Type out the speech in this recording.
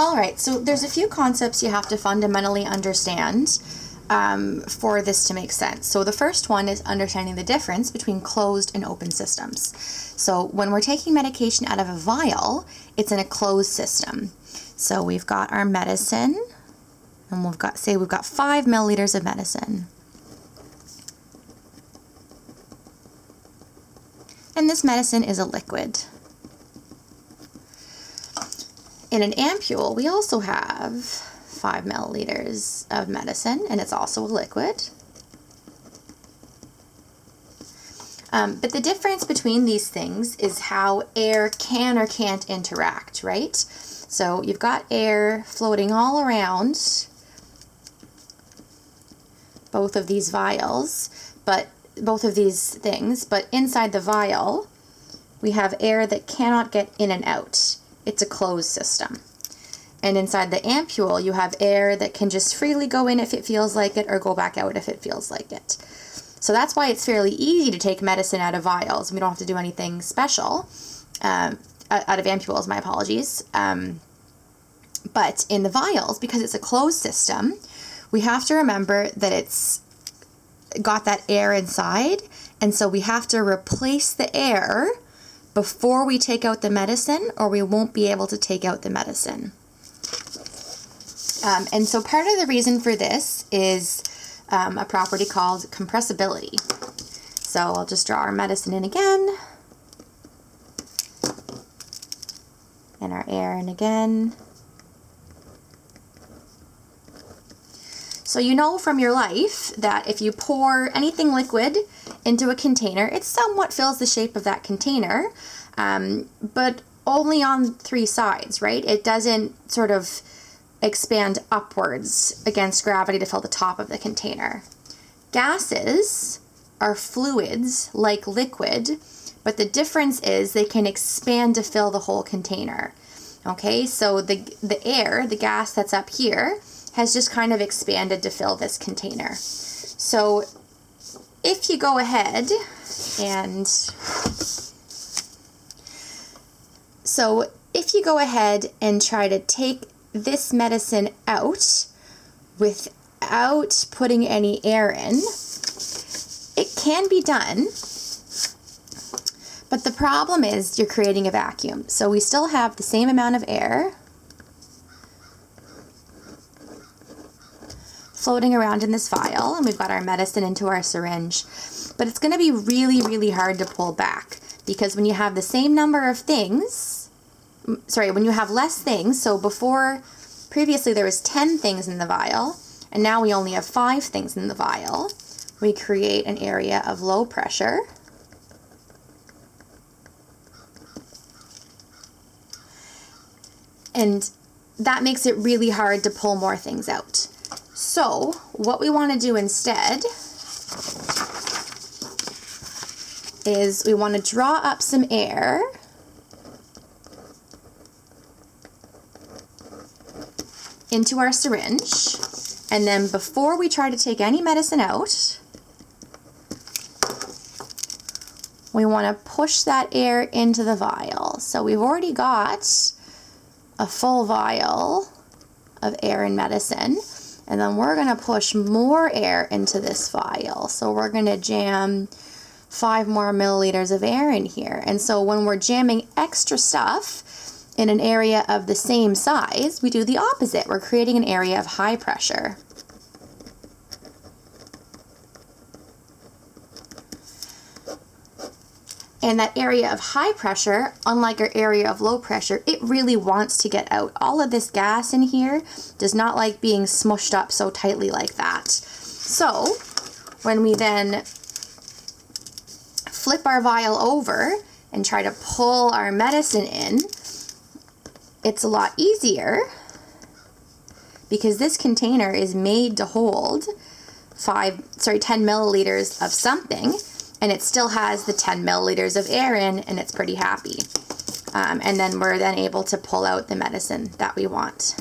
All right, so there's a few concepts you have to fundamentally understand for this to make sense. So the first one is understanding the difference between closed and open systems. So when we're taking medication out of a vial, it's in a closed system. So we've got our medicine, and we've got 5 milliliters of medicine. And this medicine is a liquid. In an ampule, we also have 5 milliliters of medicine, and it's also a liquid. But the difference between these things is how air can or can't interact, right? So you've got air floating all around both of these vials, but inside the vial, we have air that cannot get in and out. It's a closed system. And inside the ampule, you have air that can just freely go in if it feels like it or go back out if it feels like it. So that's why it's fairly easy to take medicine out of vials. We don't have to do anything special. Out of ampules, my apologies. But in the vials, because it's a closed system, we have to remember that it's got that air inside. And so we have to replace the air before we take out the medicine, or we won't be able to take out the medicine. And so part of the reason for this is a property called compressibility. So I'll just draw our medicine in again, and our air in again. So you know from your life that if you pour anything liquid into a container, it somewhat fills the shape of that container, but only on 3 sides, right? It doesn't sort of expand upwards against gravity to fill the top of the container. Gases are fluids like liquid, but the difference is they can expand to fill the whole container. Okay, so the air, the gas that's up here, has just kind of expanded to fill this container. So if you go ahead and try to take this medicine out without putting any air in, it can be done, but the problem is you're creating a vacuum. So we still have the same amount of air floating around in this vial, and we've got our medicine into our syringe, but it's going to be really, really hard to pull back, because when you have the same number of things, when you have less things, so previously there was 10 things in the vial, and now we only have 5 things in the vial, we create an area of low pressure. And that makes it really hard to pull more things out. So what we want to do instead is we want to draw up some air into our syringe, and then before we try to take any medicine out, we want to push that air into the vial. So we've already got a full vial of air and medicine, and then we're going to push more air into this vial. So we're going to jam 5 more milliliters of air in here. And so when we're jamming extra stuff in an area of the same size, we do the opposite. We're creating an area of high pressure. And that area of high pressure, unlike our area of low pressure, it really wants to get out. All of this gas in here does not like being smushed up so tightly like that. So when we then flip our vial over and try to pull our medicine in, it's a lot easier because this container is made to hold 10 milliliters of something, and it still has the 10 milliliters of air in, and it's pretty happy. And then we're able to pull out the medicine that we want.